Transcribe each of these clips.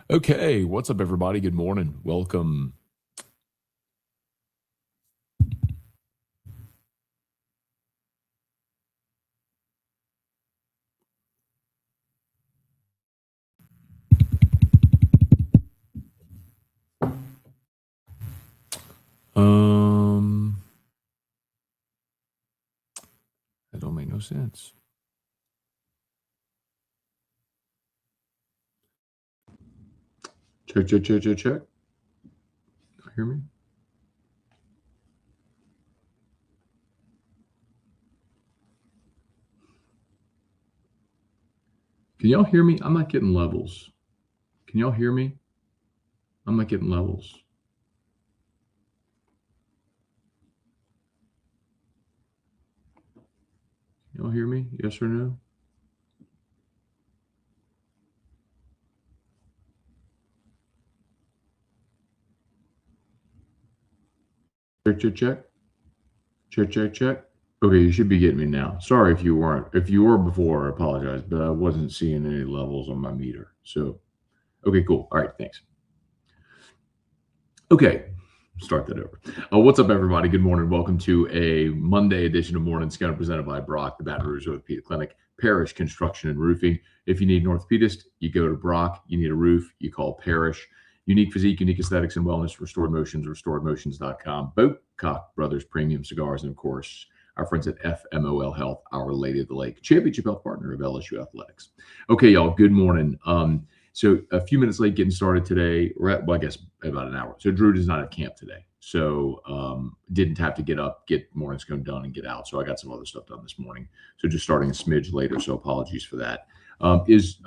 Okay, what's up, everybody? Good morning. Welcome. That don't make no sense. Check. Hear me? Can y'all hear me? I'm not getting levels. Can y'all hear me? I'm not getting levels. Y'all hear me? Yes or no? Check. Okay, you should be getting me now. Sorry if you weren't. If you were before, I apologize, but I wasn't seeing any levels on my meter. So, okay, cool. All right, thanks. Okay, start that over. What's up, everybody? Good morning. Welcome to a Monday edition of Morning Scone presented by Brock, the Baton Rouge Orthopedic Clinic, Parrish Construction and Roofing. If you need an orthopedist, you go to Brock. You need a roof, you call Parrish. Unique physique, unique aesthetics and wellness, Restored Motions, restoredmotions.com. Bocock Brothers Premium Cigars, and of course, our friends at FMOL Health, Our Lady of the Lake, championship health partner of LSU Athletics. Okay, y'all, good morning. So a few minutes late getting started today. We're at, well, I guess about an hour. So Drew does not have camp today. So didn't have to get up, get morning scone done, and get out. So I got some other stuff done this morning. So just starting a smidge later. So apologies for that. I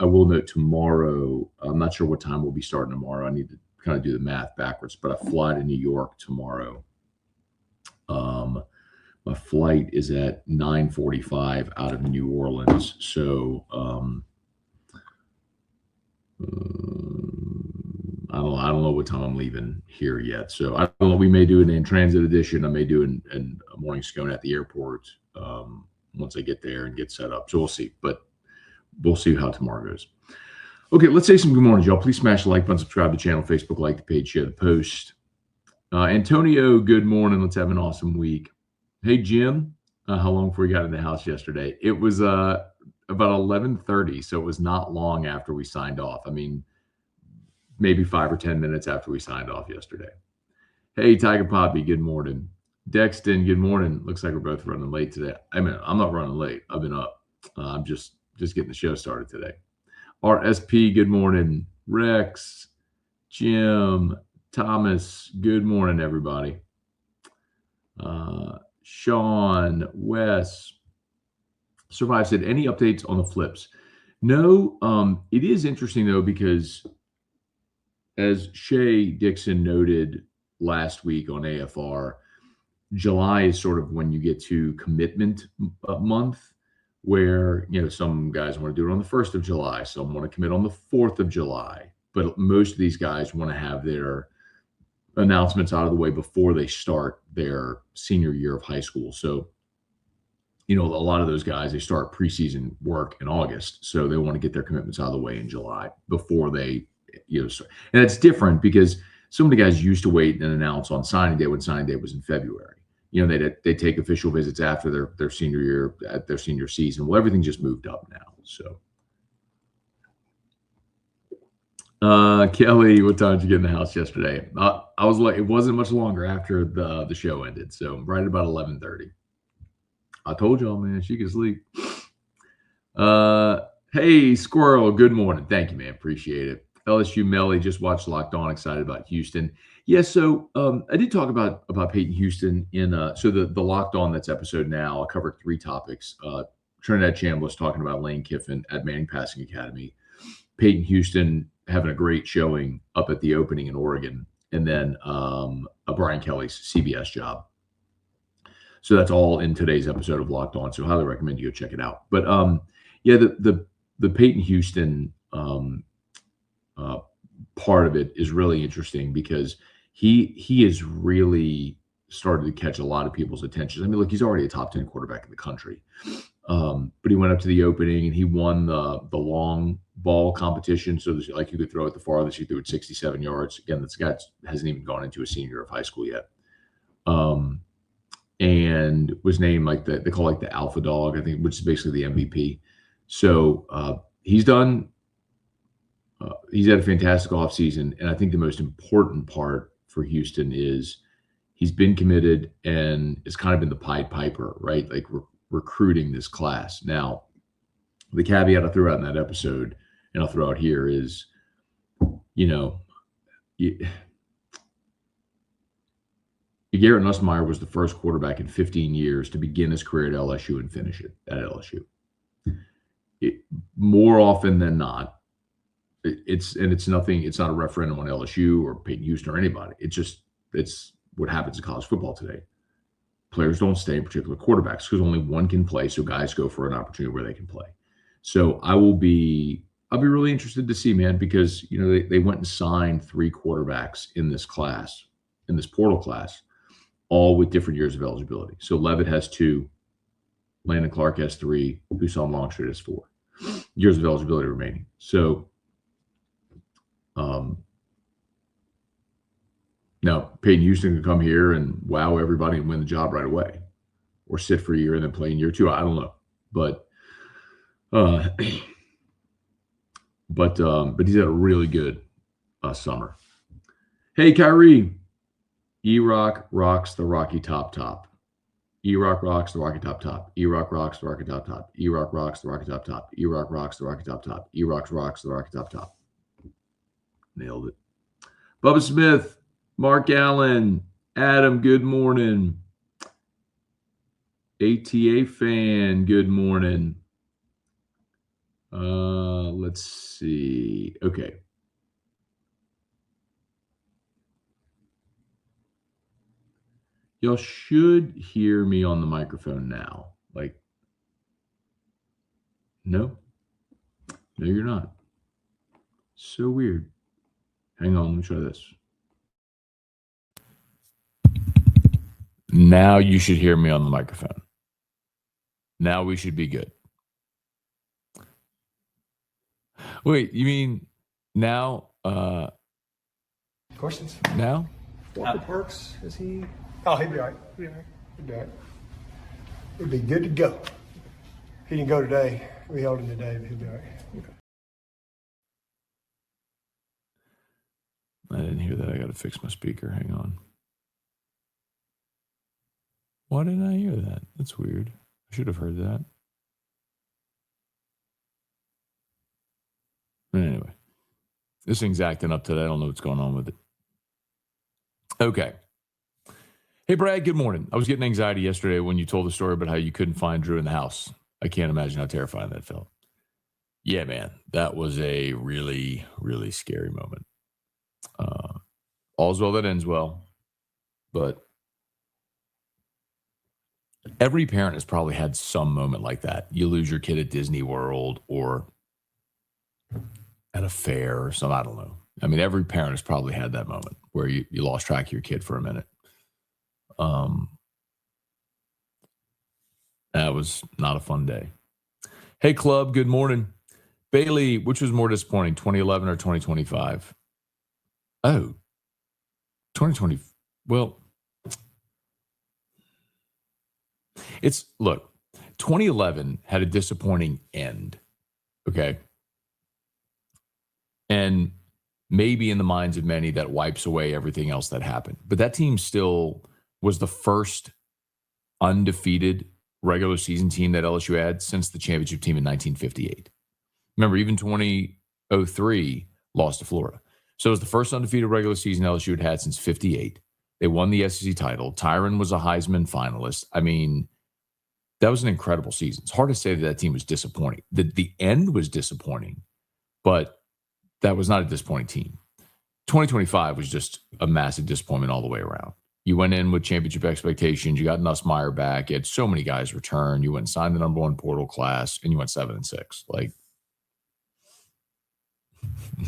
will note tomorrow, I'm not sure what time we'll be starting tomorrow. I need to kind of do the math backwards, but I fly to New York tomorrow. My flight is at 9:45 out of New Orleans. So I don't know what time I'm leaving here yet. So I don't know. We may do an in-transit edition. I may do a morning scone at the airport once I get there and get set up. So we'll see. But we'll see how tomorrow goes. Okay, let's say some good mornings, y'all. Please smash the like button, subscribe to the channel, Facebook, like the page, share the post. Antonio, good morning. Let's have an awesome week. Hey, Jim, how long before we got in the house yesterday? It was about 11:30, so it was not long after we signed off. I mean, maybe 5 or 10 minutes after we signed off yesterday. Hey, Tiger Poppy, good morning. Dexton, good morning. Looks like we're both running late today. I mean, I'm not running late. I've been up. I'm just getting the show started today. RSP, good morning. Rex, Jim, Thomas, good morning, everybody. Sean, Wes, Survive said, any updates on the flips? No, it is interesting, though, because as Shay Dixon noted last week on AFR, July is sort of when you get to commitment month, where some guys want to do it on the 1st of July, some want to commit on the 4th of July, but most of these guys want to have their announcements out of the way before they start their senior year of high school. So a lot of those guys, they start preseason work in August, so they want to get their commitments out of the way in July before they start. And it's different because some of the guys used to wait and announce on signing day when signing day was in February. They take official visits after their senior year, at their senior season. Well, everything just moved up now. So, Kelly, what time did you get in the house yesterday? I was like, it wasn't much longer after the show ended. So right about 11:30. I told y'all, man, she could sleep. Hey, Squirrel, good morning. Thank you, man. Appreciate it. LSU Melly just watched Locked On, excited about Houston. Yeah, so I did talk about Peyton Houston in so the Locked On that's episode now. I covered 3 topics. Trinidad Chambliss talking about Lane Kiffin at Manning Passing Academy. Peyton Houston having a great showing up at the opening in Oregon, and then Brian Kelly's CBS job. So that's all in today's episode of Locked On. So highly recommend you go check it out. But yeah, the Peyton Houston part of it is really interesting because he has really started to catch a lot of people's attention. I mean, look, he's already a top 10 quarterback in the country. But he went up to the opening and he won the long ball competition. So there's, like, you could throw it the farthest. He threw it 67 yards. Again, this guy hasn't even gone into a senior year of high school yet. And was named like they call like the alpha dog, I think, which is basically the MVP. So he's done. He's had a fantastic offseason. And I think the most important part for Houston is he's been committed and it's kind of been the Pied Piper, right? Like recruiting this class. Now, the caveat I threw out in that episode, and I'll throw out here is, Garrett Nussmeier was the first quarterback in 15 years to begin his career at LSU and finish it at LSU. More often than not, it's not a referendum on LSU or Peyton Houston or anybody. It's what happens in college football today. Players don't stay in particular quarterbacks because only one can play, so guys go for an opportunity where they can play. So I'll be really interested to see, man, because they went and signed 3 quarterbacks in this class, in this portal class, all with different years of eligibility. So Levitt has 2, Landon Clark has 3, Hussam Longstreet has 4 years of eligibility remaining. So now Peyton Houston can come here and wow everybody and win the job right away, or sit for a year and then play in year 2. I don't know, but he's had a really good summer. Hey, Kyrie. E-Rock rocks the Rocky Top Top. E-Rock rocks the Rocky Top Top. E-Rock rocks the Rocky Top Top. E-Rock rocks the Rocky Top Top. E-Rock rocks the Rocky Top Top. E-Rock rocks the Rocky Top Top. Nailed it. Bubba Smith, Mark Allen, Adam, good morning. ATA fan, good morning. Let's see. Okay. Y'all should hear me on the microphone now. Like, no, you're not. So weird. Hang on, let me try this. Now you should hear me on the microphone. Now we should be good. Wait, you mean now? Questions? Now? Walker Parks, is he? Oh, he'd be all right. He'd be all right. He'd be good to go. He didn't go today. We held him today, but he'd be all right. Okay. I didn't hear that. I got to fix my speaker. Hang on. Why didn't I hear that? That's weird. I should have heard that. But anyway, this thing's acting up today. I don't know what's going on with it. Okay. Hey, Brad, good morning. I was getting anxiety yesterday when you told the story about how you couldn't find Drew in the house. I can't imagine how terrifying that felt. Yeah, man, that was a really, really scary moment. All's well that ends well, but every parent has probably had some moment like that. You lose your kid at Disney World or at a fair or something. I don't know. I mean, every parent has probably had that moment where you lost track of your kid for a minute. That was not a fun day. Hey, club, good morning. Bailey, which was more disappointing, 2011 or 2025? Oh, 2020. Well, look, 2011 had a disappointing end. Okay. And maybe in the minds of many that wipes away everything else that happened. But that team still was the first undefeated regular season team that LSU had since the championship team in 1958. Remember, even 2003 lost to Florida. So it was the first undefeated regular season LSU had had since 58. They won the SEC title. Tyron was a Heisman finalist. I mean, that was an incredible season. It's hard to say that team was disappointing. The end was disappointing, but that was not a disappointing team. 2025 was just a massive disappointment all the way around. You went in with championship expectations. You got Nussmeier back. You had so many guys return. You went and signed the number 1 portal class, and you went 7-6. Like,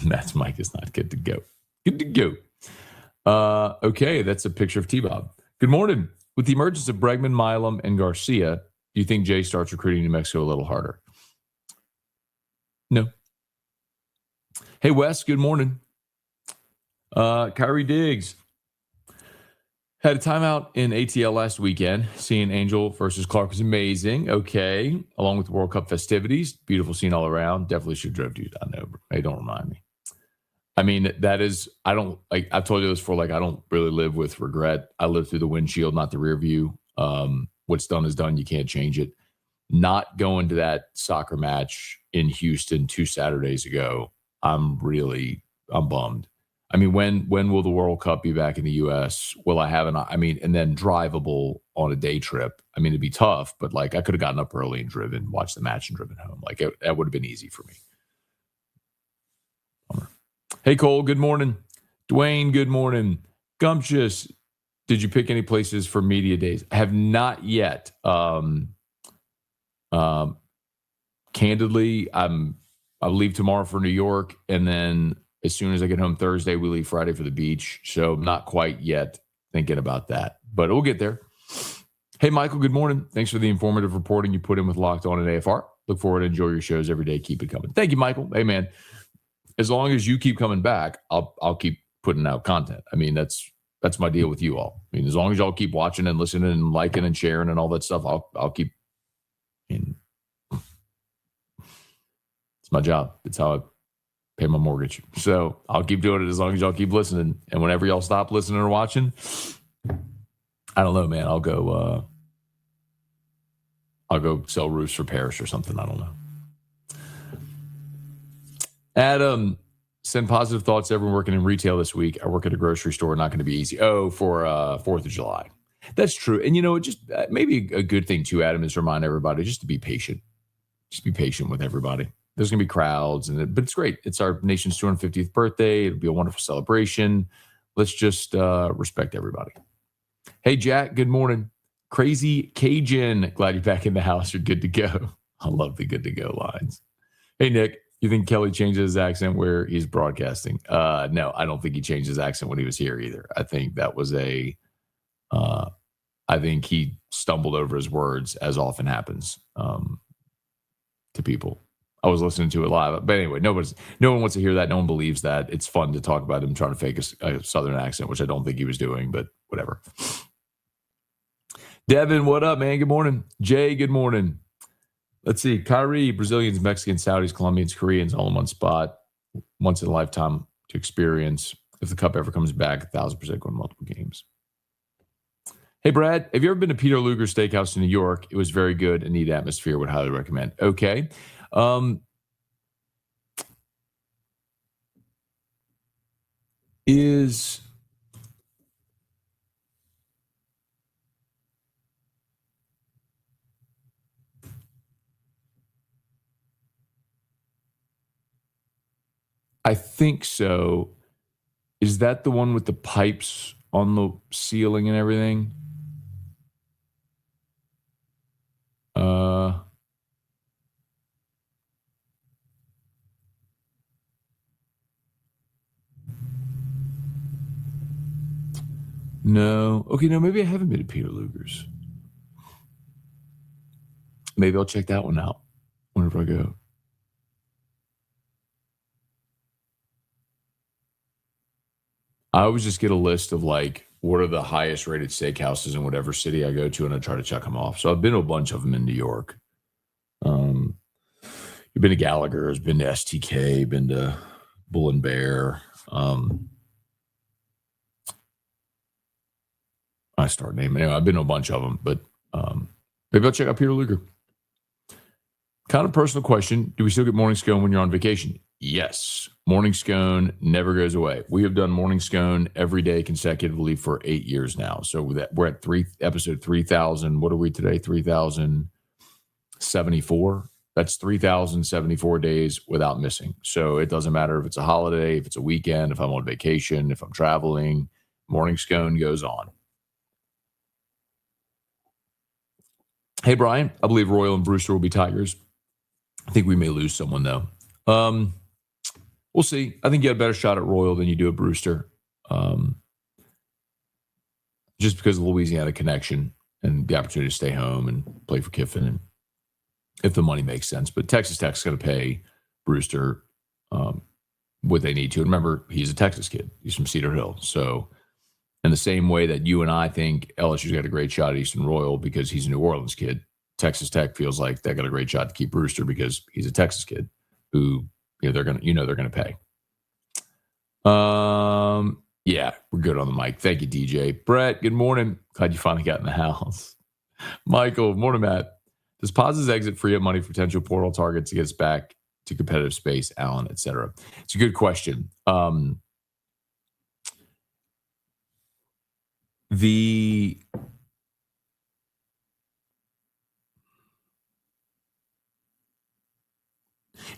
Matt's mic is not good to go. Good to go. Okay, that's a picture of T-Bob. Good morning. With the emergence of Bregman, Milam, and Garcia, Do you think Jay starts recruiting New Mexico a little harder? No. Hey, Wes, good morning. Kyrie Diggs. Had a timeout in ATL last weekend. Seeing Angel versus Clark was amazing. Okay. Along with the World Cup festivities. Beautiful scene all around. Definitely should have drove to Utah. No, hey, don't remind me. I mean, that is, I don't, like, I've told you this before, like, I don't really live with regret. I live through the windshield, not the rear view. What's done is done. You can't change it. Not going to that soccer match in Houston 2 Saturdays ago, I'm bummed. I mean, when will the World Cup be back in the U.S.? Will I have and then drivable on a day trip? I mean, it'd be tough, but like I could have gotten up early and driven, watched the match and driven home. Like that would have been easy for me. Bummer. Hey, Cole, good morning. Dwayne, good morning. Gumptious, did you pick any places for media days? I have not yet. Candidly, I'll leave tomorrow for New York, and then as soon as I get home Thursday, we leave Friday for the beach. So not quite yet thinking about that, but we'll get there. Hey, Michael, good morning. Thanks for the informative reporting you put in with Locked On and AFR. Look forward to enjoy your shows every day. Keep it coming. Thank you, Michael. Hey, man, as long as you keep coming back, I'll keep putting out content. I mean, that's my deal with you all. I mean, as long as y'all keep watching and listening and liking and sharing and all that stuff, I'll keep. It's my job. It's how I pay my mortgage. So I'll keep doing it as long as y'all keep listening. And whenever y'all stop listening or watching, I don't know, man. I'll go sell roofs for Paris or something. I don't know. Adam, send positive thoughts to everyone working in retail this week. I work at a grocery store. Not going to be easy. Oh, for 4th of July. That's true. And, just maybe a good thing too, Adam, is to remind everybody just to be patient. Just be patient with everybody. There's going to be crowds, but it's great. It's our nation's 250th birthday. It'll be a wonderful celebration. Let's just respect everybody. Hey, Jack, good morning. Crazy Cajun. Glad you're back in the house. You're good to go. I love the good to go lines. Hey, Nick, you think Kelly changes his accent where he's broadcasting? No, I don't think he changed his accent when he was here either. I think that was I think he stumbled over his words, as often happens to people. I was listening to it live. But anyway, no one wants to hear that. No one believes that. It's fun to talk about him trying to fake a Southern accent, which I don't think he was doing, but whatever. Devin, what up, man? Good morning. Jay, good morning. Let's see. Kyrie, Brazilians, Mexicans, Saudis, Colombians, Koreans, all in one spot. Once in a lifetime to experience. If the cup ever comes back, 1,000% going multiple games. Hey, Brad, have you ever been to Peter Luger's Steakhouse in New York? It was very good. A neat atmosphere. Would highly recommend. Okay. I think so. Is that the one with the pipes on the ceiling and everything? No. Okay, no, maybe I haven't been to Peter Luger's. Maybe I'll check that one out whenever I go. I always just get a list of like, what are the highest rated steakhouses in whatever city I go to, and I try to check them off. So I've been to a bunch of them in New York. You've been to Gallagher's, been to STK, been to Bull and Bear. I start naming. Anyway, I've been to a bunch of them, but maybe I'll check out Peter Luger. Kind of personal question. Do we still get morning scone when you're on vacation? Yes. Morning scone never goes away. We have done morning scone every day consecutively for 8 years now. So we're at episode 3,000. What are we today? 3,074. That's 3,074 days without missing. So it doesn't matter if it's a holiday, if it's a weekend, if I'm on vacation, if I'm traveling, morning scone goes on. Hey, Brian, I believe Royal and Brewster will be Tigers. I think we may lose someone, though. We'll see. I think you had a better shot at Royal than you do at Brewster. Just because of the Louisiana connection. and the opportunity to stay home and play for Kiffin, and if the money makes sense. But Texas Tech's going to pay Brewster what they need to. And remember, he's a Texas kid. He's from Cedar Hill. So in the same way that you and I think LSU's got a great shot at Eastern Royal because he's a New Orleans kid, Texas Tech feels like they got a great shot to keep Brewster because he's a Texas kid who they're gonna pay. Yeah, we're good on the mic. Thank you, DJ. Brett, good morning. Glad you finally got in the house. Michael, morning, Matt. Does Paz's exit free up money for potential portal targets to get us back to competitive space, Allen, et cetera? It's a good question.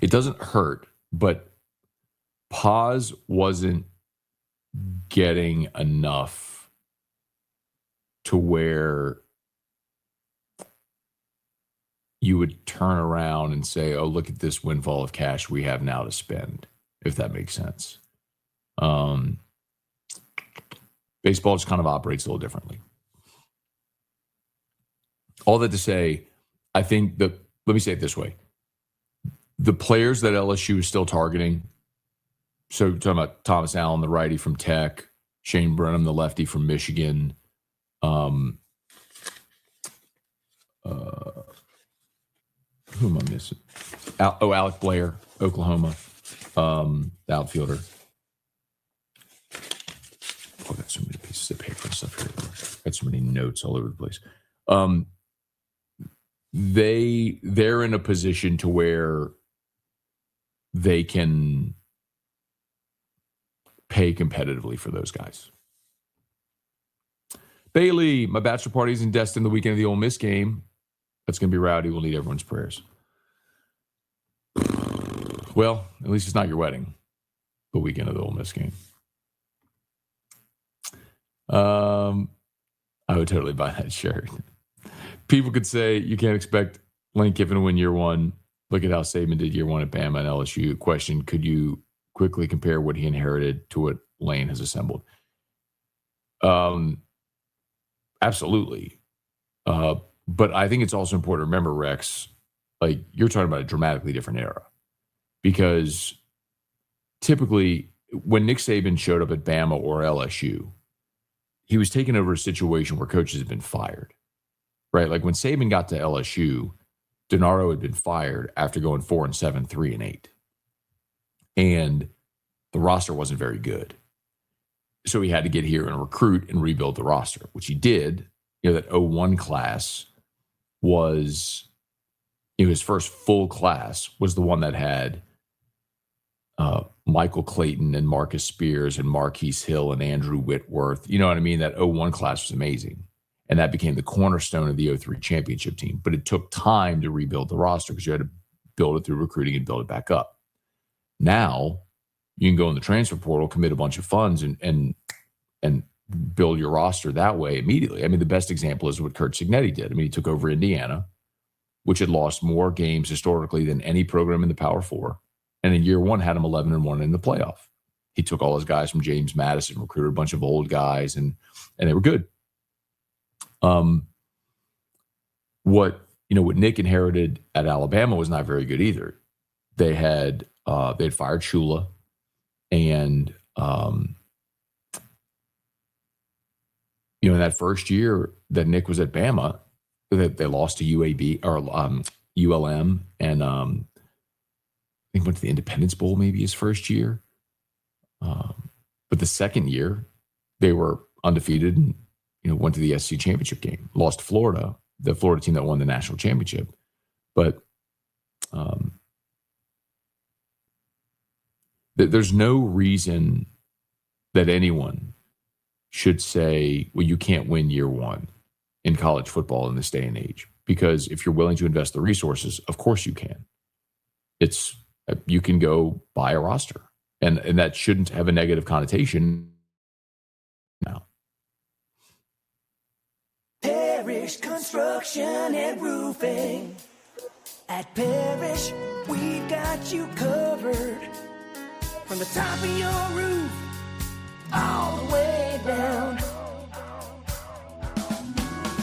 It doesn't hurt, but Paz wasn't getting enough to where you would turn around and say, oh, look at this windfall of cash we have now to spend, if that makes sense. Baseball just kind of operates a little differently. All that to say, I think let me say it this way. The players that LSU is still targeting, so you're talking about Thomas Allen, the righty from Tech, Shane Brenham, the lefty from Michigan, who am I missing? Alec Blair, Oklahoma, the outfielder. I've got so many pieces of paper and stuff here. I've got so many notes all over the place. They're in a position to where they can pay competitively for those guys. Bailey, my bachelor party is in Destin the weekend of the Ole Miss game. That's going to be rowdy. We'll need everyone's prayers. Well, at least it's not your wedding, the weekend of the Ole Miss game. I would totally buy that shirt. People could say you can't expect Lane Kiffin to win year one. Look at how Saban did year one at Bama and LSU. Question, could you quickly compare what he inherited to what Lane has assembled? Absolutely. But I think it's also important to remember, Rex, like you're talking about a dramatically different era. Because typically when Nick Saban showed up at Bama or LSU, he was taking over a situation where coaches had been fired, right? Like when Saban got to LSU, DiNardo had been fired after going 4-7, 3-8. And the roster wasn't very good. So he had to get here and recruit and rebuild the roster, which he did. That 01 class was, his first full class was the one that had Michael Clayton and Marcus Spears and Marquise Hill and Andrew Whitworth. You know what I mean? That 01 class was amazing. And that became the cornerstone of the 03 championship team. But it took time to rebuild the roster because you had to build it through recruiting and build it back up. Now, you can go in the transfer portal, commit a bunch of funds, and build your roster that way immediately. I mean, the best example is what Curt Cignetti did. I mean, he took over Indiana, which had lost more games historically than any program in the Power Four. And in year one, had him 11-1 in the playoff. He took all his guys from James Madison, recruited a bunch of old guys, and they were good. What Nick inherited at Alabama was not very good either. They had fired Shula, and in that first year that Nick was at Bama, that they lost to UAB or ULM, and I think went to the Independence Bowl maybe his first year. But the second year, they were undefeated and went to the SEC championship game. Lost to Florida, the Florida team that won the national championship. But there's no reason that anyone should say, well, you can't win year one in college football in this day and age. Because if you're willing to invest the resources, of course you can. You can go buy a roster. And that shouldn't have a negative connotation now. Parish Construction and Roofing. At Parish, we've got you covered. From the top of your roof, all the way down.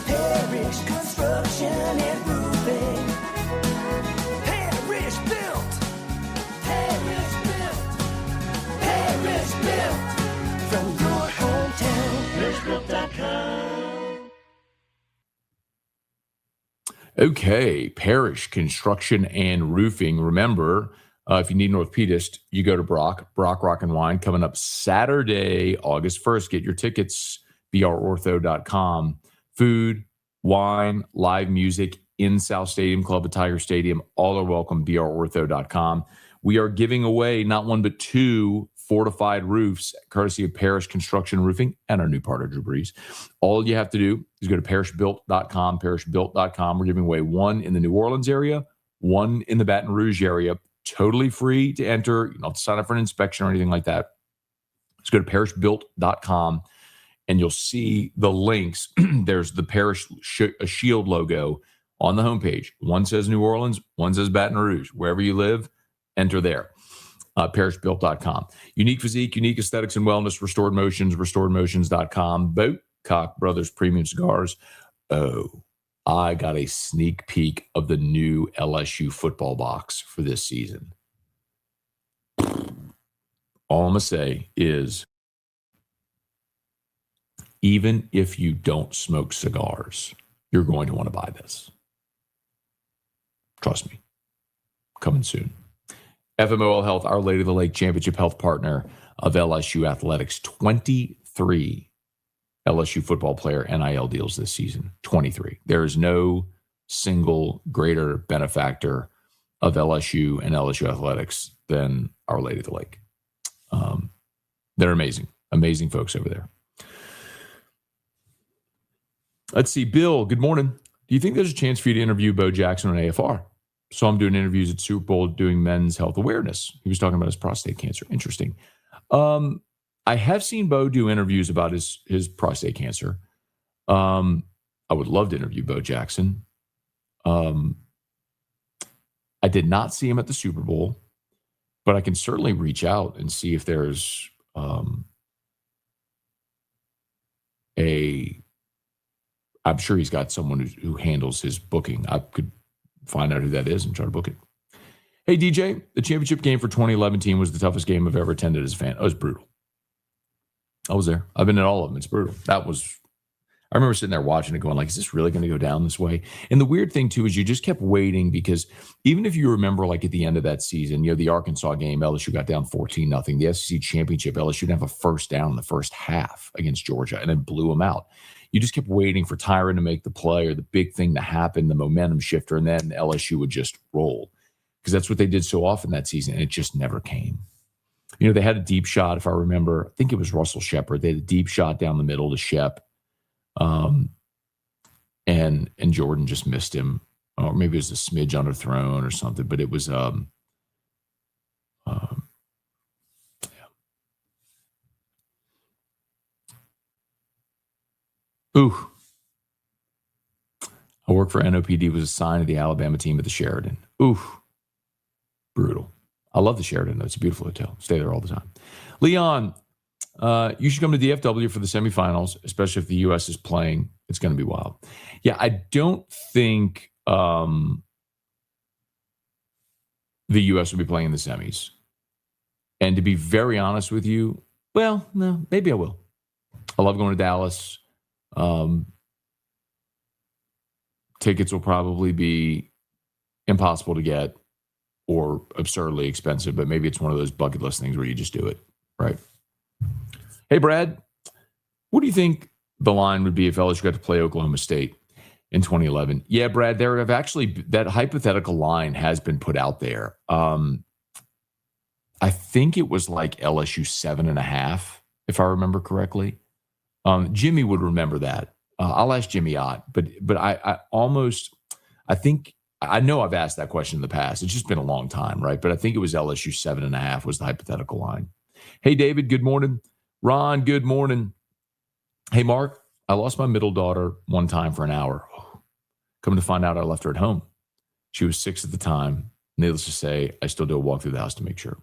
Parish Parish Construction and Roofing. Parish Built. Parish Built. Parish Built. From your hometown. ParishBuilt.com. Okay, Parish Construction and Roofing. Remember, if you need an orthopedist, you go to Brock Rock and Wine, coming up Saturday, August 1st. Get your tickets, brortho.com. Food, wine, live music in South Stadium Club at Tiger Stadium. All are welcome, brortho.com. We are giving away not one but two fortified roofs, courtesy of Parish Construction and Roofing and our new partner, Drew Brees. All you have to do is go to parishbuilt.com, parishbuilt.com. We're giving away one in the New Orleans area, one in the Baton Rouge area, totally free to enter. You don't have to sign up for an inspection or anything like that. Just go to parishbuilt.com and you'll see the links. There's the Parish Shield logo on the homepage. One says New Orleans, one says Baton Rouge. Wherever you live, enter there. Parishbuilt.com. Unique physique, unique aesthetics and wellness, restored motions, restoredmotions.com. Boatcock Brothers Premium Cigars. Oh, I got a sneak peek of the new LSU football box for this season. All I'm going to say is, even if you don't smoke cigars, you're going to want to buy this. Trust me. Coming soon. FMOL Health, Our Lady of the Lake Championship Health Partner of LSU Athletics. 23 LSU football player NIL deals this season. 23. There is no single greater benefactor of LSU and LSU Athletics than Our Lady of the Lake. They're amazing. Amazing folks over there. Let's see. Bill, good morning. Do you think there's a chance for you to interview Bo Jackson on AFR? So I'm doing interviews at Super Bowl doing men's health awareness. He was talking about his prostate cancer. Interesting. I have seen Bo do interviews about his prostate cancer. I would love to interview Bo Jackson. I did not see him at the Super Bowl, but I can certainly reach out and see if there's I'm sure he's got someone who handles his booking. I could find out who that is and try to book it. Hey, DJ, the championship game for 2011 team was the toughest game I've ever attended as a fan. It was brutal. I was there. I've been at all of them. It's brutal. I remember sitting there watching it going like, is this really going to go down this way? And the weird thing too, is you just kept waiting because even if you remember like at the end of that season, the Arkansas game, LSU got down 14-0. The SEC championship, LSU didn't have a first down in the first half against Georgia and then blew them out. You just kept waiting for Tyron to make the play or the big thing to happen, the momentum shifter, and then LSU would just roll because that's what they did so often that season, and it just never came. They had a deep shot, if I remember. I think it was Russell Shepard. They had a deep shot down the middle to Shep, and Jordan just missed him, or maybe it was a smidge underthrown or something. But it was Ooh. I work for NOPD, was assigned to the Alabama team at the Sheraton. Ooh. Brutal. I love the Sheraton, though. It's a beautiful hotel. Stay there all the time. Leon, you should come to DFW for the semifinals, especially if the U.S. is playing. It's going to be wild. Yeah, I don't think the U.S. will be playing in the semis. And to be very honest with you, well, no, maybe I will. I love going to Dallas. Tickets will probably be impossible to get or absurdly expensive, but maybe it's one of those bucket list things where you just do it, right? Hey, Brad, what do you think the line would be if LSU got to play Oklahoma State in 2011? Yeah, Brad, there have actually, that hypothetical line has been put out there. I think it was like LSU 7.5, if I remember correctly. Jimmy would remember that. I'll ask Jimmy Ott, but I think I know I've asked that question in the past. It's just been a long time, right? But I think it was LSU 7.5 was the hypothetical line. Hey, David, good morning. Ron, good morning. Hey, Mark, I lost my middle daughter one time for an hour. Come to find out, I left her at home. She was 6 at the time. Needless to say, I still do a walk through the house to make sure.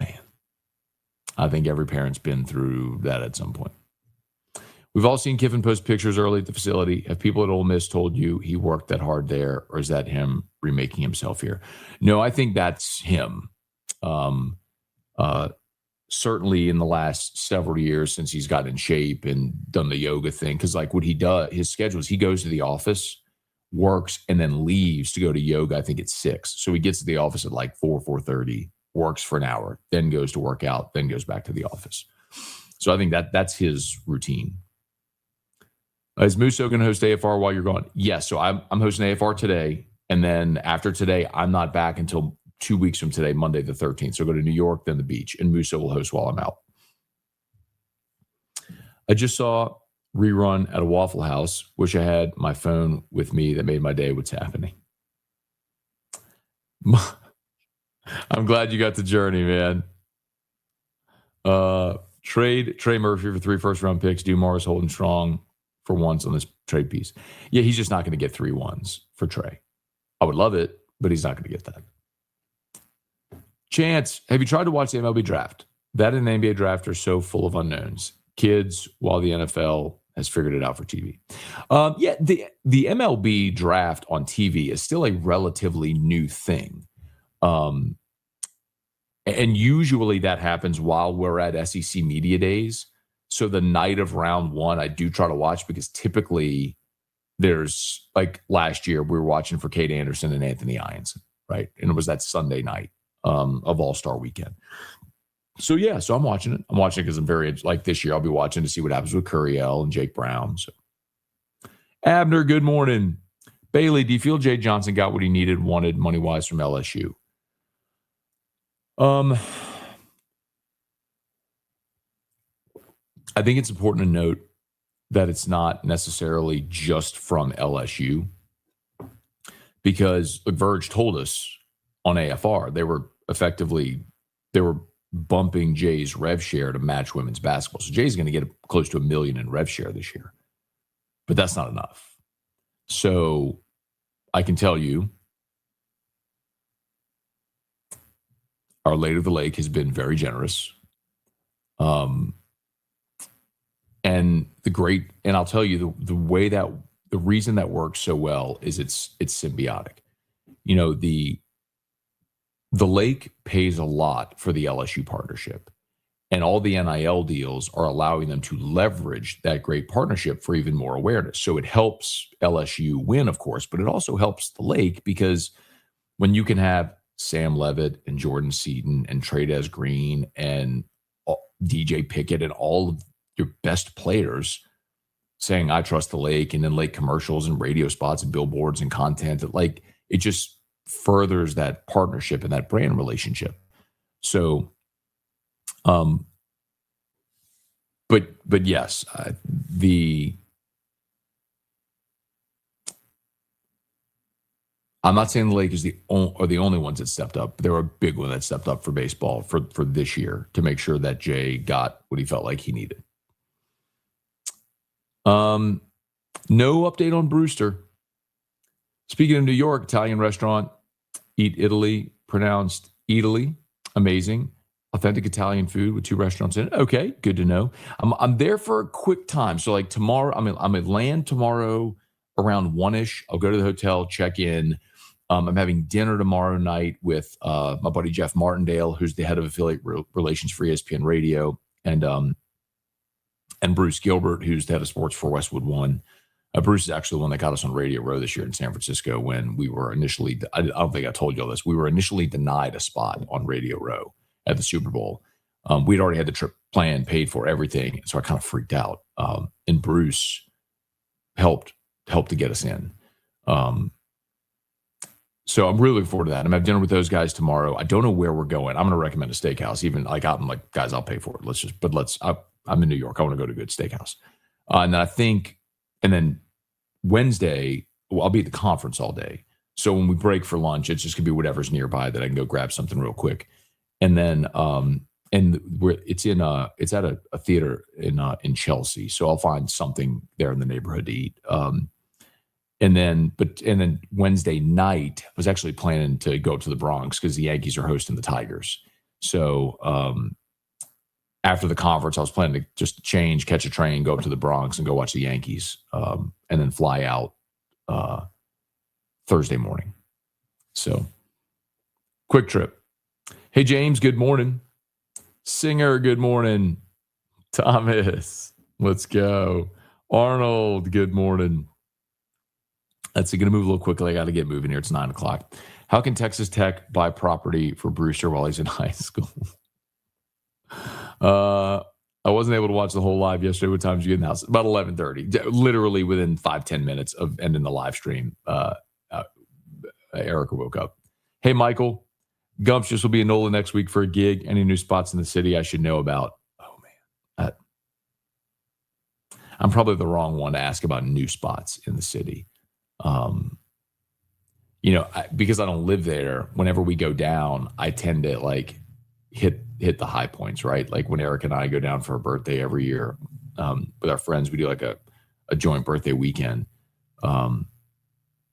Man, I think every parent's been through that at some point. We've all seen Kiffin post pictures early at the facility. Have people at Ole Miss told you he worked that hard there, or is that him remaking himself here? No, I think that's him. Certainly in the last several years since he's gotten in shape and done the yoga thing, because like what he does, his schedule is he goes to the office, works, and then leaves to go to yoga. I think it's 6. So he gets to the office at like 4:30, works for an hour, then goes to work out, then goes back to the office. So I think that's his routine. Is Musso going to host AFR while you're gone? Yes. So I'm hosting AFR today. And then after today, I'm not back until 2 weeks from today, Monday the 13th. So go to New York, then the beach. And Musso will host while I'm out. I just saw rerun at a Waffle House. Wish I had my phone with me. That made my day. What's happening? I'm glad you got the journey, man. Trade Trey Murphy for 3 first-round picks. Dumars holding strong for once on this trade piece. Yeah, he's just not going to get 3 ones for Trey. I would love it, but he's not going to get that. Chance, have you tried to watch the MLB draft? That and the NBA draft are so full of unknowns. Kids, while the NFL has figured it out for TV. Yeah, the MLB draft on TV is still a relatively new thing. And usually that happens while we're at SEC Media Days. So the night of round 1, I do try to watch because typically there's, like last year, we were watching for Kate Anderson and Anthony Irons, right? And it was that Sunday night of All-Star Weekend. So, yeah, so I'm watching it. I'm watching it because I'm very, like this year, I'll be watching to see what happens with Curiel and Jake Brown. So, Abner, good morning. Bailey, do you feel Jay Johnson got what he needed, wanted money-wise from LSU? I think it's important to note that it's not necessarily just from LSU, because Verge told us on AFR they were bumping Jay's rev share to match women's basketball. So Jay's going to get close to $1 million in rev share this year, but that's not enough. So I can tell you, Our Lady of the Lake has been very generous. And I'll tell you the way that the reason that works so well is it's symbiotic. You know, the Lake pays a lot for the LSU partnership, and all the NIL deals are allowing them to leverage that great partnership for even more awareness. So it helps LSU win, of course, but it also helps the Lake, because when you can have Sam Levitt and Jordan Seaton and Trey'Dez Green and DJ Pickett and all of your best players saying, I trust the Lake, and then Lake commercials and radio spots and billboards and content, that like it just furthers that partnership and that brand relationship. So, but yes, I'm not saying the Lake is the only ones that stepped up. There were a big one that stepped up for baseball for this year to make sure that Jay got what he felt like he needed. No update on Brewster. Speaking of New York, Italian restaurant, Eat Italy, pronounced Italy. Amazing. Authentic Italian food with 2 restaurants in it. Okay, good to know. I'm there for a quick time. So like tomorrow, I'm at land tomorrow around 1-ish. I'll go to the hotel, check in. I'm having dinner tomorrow night with my buddy Jeff Martindale, who's the head of affiliate relations for ESPN Radio, and Bruce Gilbert, who's the head of sports for Westwood One. Bruce is actually the one that got us on Radio Row this year in San Francisco when we were initially, I don't think I told you all this, we were initially denied a spot on Radio Row at the Super Bowl. We'd already had the trip planned, paid for, everything. So I kind of freaked out. And Bruce helped to get us in. So I'm really looking forward to that. I'm going to have dinner with those guys tomorrow. I don't know where we're going. I'm going to recommend a steakhouse. Even like I'm like, guys, I'll pay for it. I'm in New York. I want to go to a good steakhouse. And then Wednesday, I'll be at the conference all day. So when we break for lunch, it's just gonna be whatever's nearby that I can go grab something real quick. And then it's at a theater in Chelsea. So I'll find something there in the neighborhood to eat. And then Wednesday night, I was actually planning to go to the Bronx because the Yankees are hosting the Tigers. So after the conference, I was planning to just change, catch a train, go up to the Bronx and go watch the Yankees, and then fly out Thursday morning. So, quick trip. Hey, James, good morning. Singer, good morning. Thomas, let's go. Arnold, good morning. That's going to move a little quickly. I got to get moving here. It's 9 o'clock. How can Texas Tech buy property for Brewster while he's in high school? I wasn't able to watch the whole live yesterday. What time did you get in the house? About 11:30. Literally within 5-10 minutes of ending the live stream, Erica woke up. Hey, Michael. Gumptious will be in NOLA next week for a gig. Any new spots in the city I should know about? Oh, man. I'm probably the wrong one to ask about new spots in the city. Because I don't live there, whenever we go down, I tend to like hit the high points, right? Like when Eric and I go down for a birthday every year with our friends, we do like a joint birthday weekend.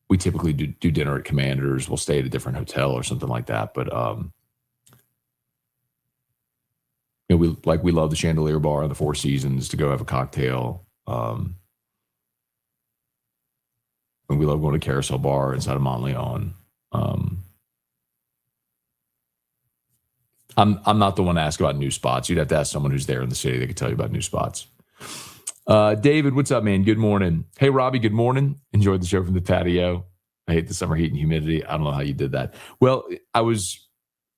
We typically do dinner at Commander's. We'll stay at a different hotel or something like that. But we love the Chandelier Bar and the Four Seasons to go have a cocktail. And we love going to Carousel Bar inside of Montleon. I'm not the one to ask about new spots. You'd have to ask someone who's there in the city that could tell you about new spots. David, what's up, man? Good morning. Hey, Robbie, good morning. Enjoyed the show from the patio. I hate the summer heat and humidity. I don't know how you did that. Well, it was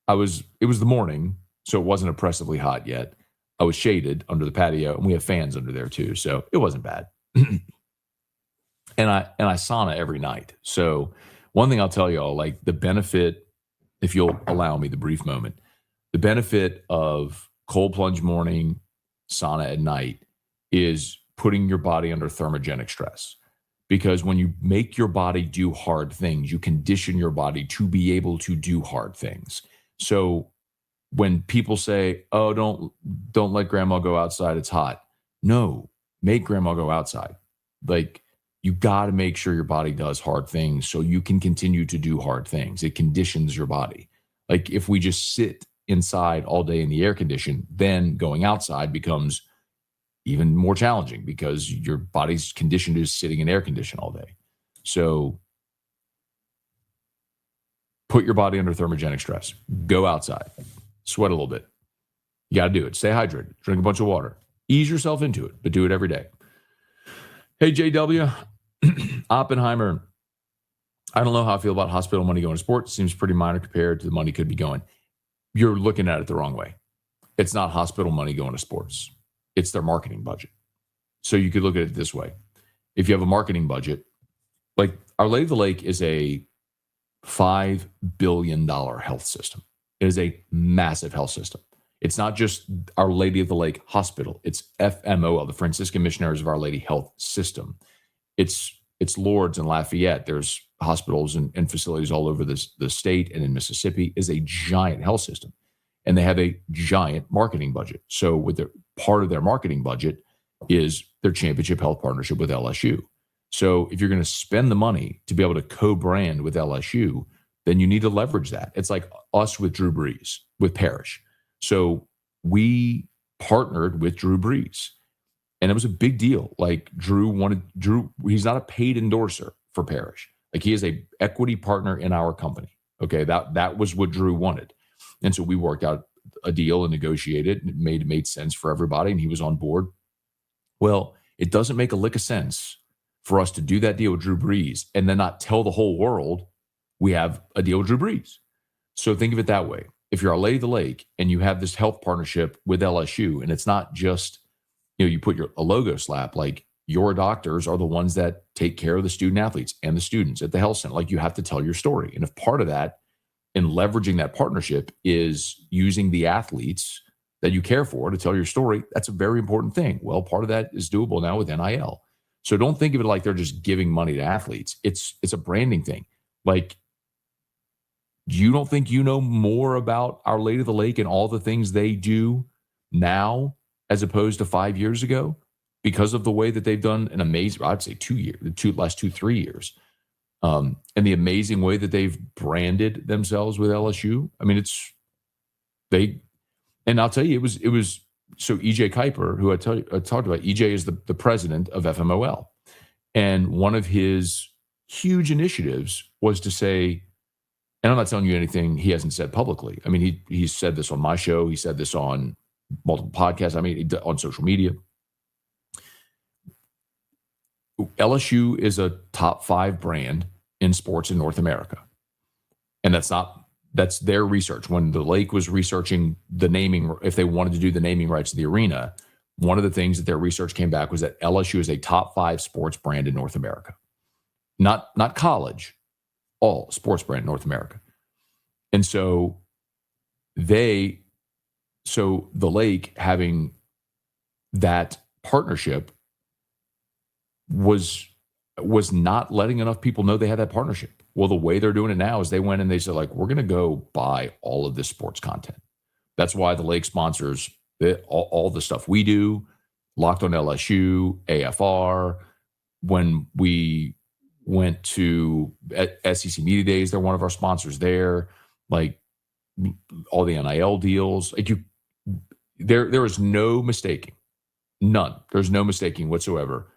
the morning, so it wasn't oppressively hot yet. I was shaded under the patio, and we have fans under there too, so it wasn't bad. And I sauna every night. So one thing I'll tell y'all, like the benefit, if you'll allow me the brief moment, the benefit of cold plunge morning, sauna at night is putting your body under thermogenic stress. Because when you make your body do hard things, you condition your body to be able to do hard things. So when people say, oh, don't let grandma go outside, it's hot. No, make grandma go outside. Like, you got to make sure your body does hard things so you can continue to do hard things. It conditions your body. Like if we just sit inside all day in the air condition, then going outside becomes even more challenging because your body's conditioned to sitting in air condition all day. So put your body under thermogenic stress. Go outside. Sweat a little bit. You got to do it. Stay hydrated. Drink a bunch of water. Ease yourself into it, but do it every day. Hey, JW, Oppenheimer. I don't know how I feel about hospital money going to sports. Seems pretty minor compared to the money could be going. You're looking at it the wrong way. It's not hospital money going to sports. It's their marketing budget. So you could look at it this way. If you have a marketing budget, like Our Lady of the Lake is a $5 billion health system. It is a massive health system. It's not just Our Lady of the Lake Hospital. It's FMOL, the Franciscan Missionaries of Our Lady Health System. It's Lourdes and Lafayette. There's hospitals and facilities all over the state, and in Mississippi is a giant health system. And they have a giant marketing budget. So with their part of their marketing budget is their championship health partnership with LSU. So if you're going to spend the money to be able to co-brand with LSU, then you need to leverage that. It's like us with Drew Brees, with Parrish. So we partnered with Drew Brees, and it was a big deal. Like Drew, he's not a paid endorser for Parrish. Like he is a equity partner in our company. Okay. That was what Drew wanted. And so we worked out a deal and negotiated, and it made sense for everybody. And he was on board. Well, it doesn't make a lick of sense for us to do that deal with Drew Brees and then not tell the whole world we have a deal with Drew Brees. So think of it that way. If you're Our Lady of the Lake and you have this health partnership with LSU, and it's not just, you put a logo slap, like your doctors are the ones that take care of the student athletes and the students at the health center. Like you have to tell your story. And if part of that and leveraging that partnership is using the athletes that you care for to tell your story, that's a very important thing. Well, part of that is doable now with NIL. So don't think of it like they're just giving money to athletes. It's a branding thing. Like, you don't think you know more about Our Lady of the Lake and all the things they do now as opposed to 5 years ago because of the way that they've done an amazing, I'd say 2 years, the last 2-3 years. And the amazing way that they've branded themselves with LSU. I mean, and I'll tell you, it was EJ Kuiper, who I talked about, EJ is the president of FMOL. And one of his huge initiatives was to say, and I'm not telling you anything he hasn't said publicly. I mean, he said this on my show. He said this on multiple podcasts. I mean, on social media. LSU is a top 5 brand in sports in North America. And that's their research. When the Lake was researching the naming, if they wanted to do the naming rights to the arena, one of the things that their research came back was that LSU is a top 5 sports brand in North America. Not college, all sports brand in North America. And so the Lake having that partnership was not letting enough people know they had that partnership. Well, the way they're doing it now is they went and they said, like, we're going to go buy all of this sports content. That's why the Lake sponsors all the stuff we do, Locked on LSU, AFR. When we went to SEC Media Days, they're one of our sponsors there. Like, all the NIL deals. Like, there is no mistaking, none. There's no mistaking whatsoever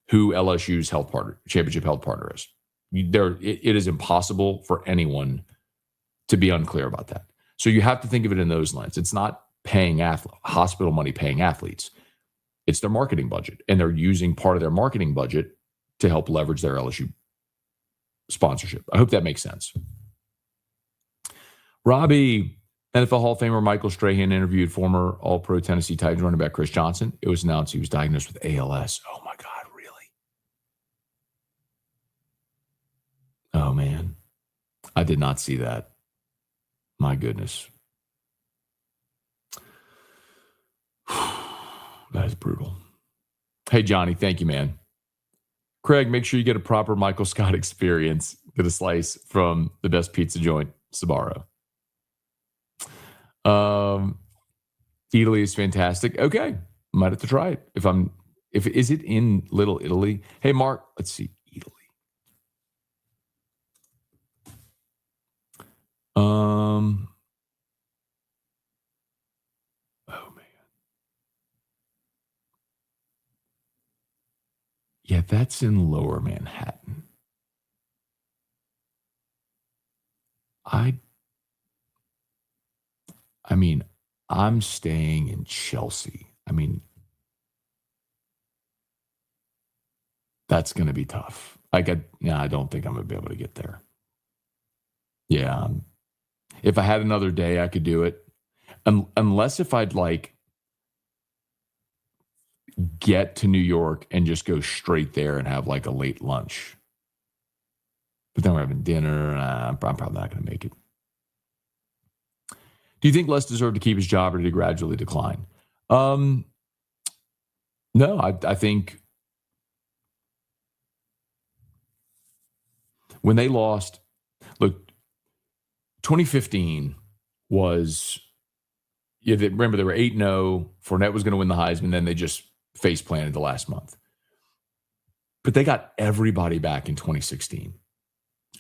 who LSU's championship health partner is. It is impossible for anyone to be unclear about that. So you have to think of it in those lens. It's not paying hospital money paying athletes. It's their marketing budget, and they're using part of their marketing budget to help leverage their LSU sponsorship. I hope that makes sense. Robbie, NFL Hall of Famer Michael Strahan interviewed former All-Pro Tennessee Titans running back Chris Johnson. It was announced he was diagnosed with ALS. Oh my God. Oh, man. I did not see that. My goodness. That is brutal. Hey, Johnny, thank you, man. Craig, make sure you get a proper Michael Scott experience. Get a slice from the best pizza joint, Sbarro. Italy is fantastic. Okay. Might have to try it. Is it in Little Italy? Hey, Mark, let's see. Italy. Oh man. Yeah, that's in Lower Manhattan. I mean, I'm staying in Chelsea. I mean, that's going to be tough. I don't think I'm going to be able to get there. Yeah. If I had another day, I could do it. Unless if I'd get to New York and just go straight there and have a late lunch. But then we're having dinner. I'm probably not going to make it. Do you think Les deserved to keep his job or did he gradually decline? No, I think when they lost, look, 2015 was, remember they were 8-0. Fournette was going to win the Heisman. Then they just face planted the last month. But they got everybody back in 2016.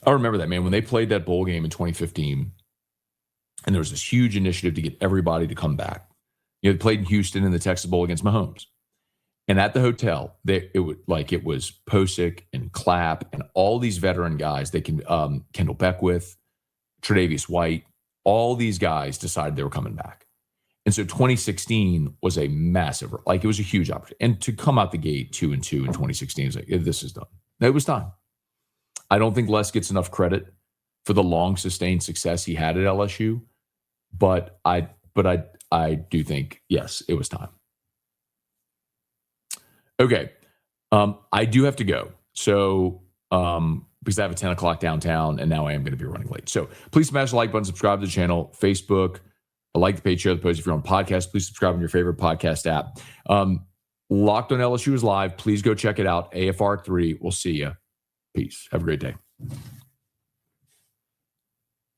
I remember that, man, when they played that bowl game in 2015, and there was this huge initiative to get everybody to come back. They played in Houston in the Texas Bowl against Mahomes. And at the hotel, it was Posick and Clapp and all these veteran guys. They can Kendall Beckwith, Tre'Davious White, all these guys decided they were coming back. And so 2016 was a massive, it was a huge opportunity. And to come out the gate 2-2 in 2016 is this is done. It was time. I don't think Les gets enough credit for the long sustained success he had at LSU, but I do think, yes, it was time. Okay. I do have to go. So, because I have a 10 o'clock downtown and now I am going to be running late. So please smash the like button, subscribe to the channel, Facebook, like the page, share the post. If you're on podcast, please subscribe on your favorite podcast app. Locked on LSU is live. Please go check it out. AFR3. We'll see you. Peace. Have a great day.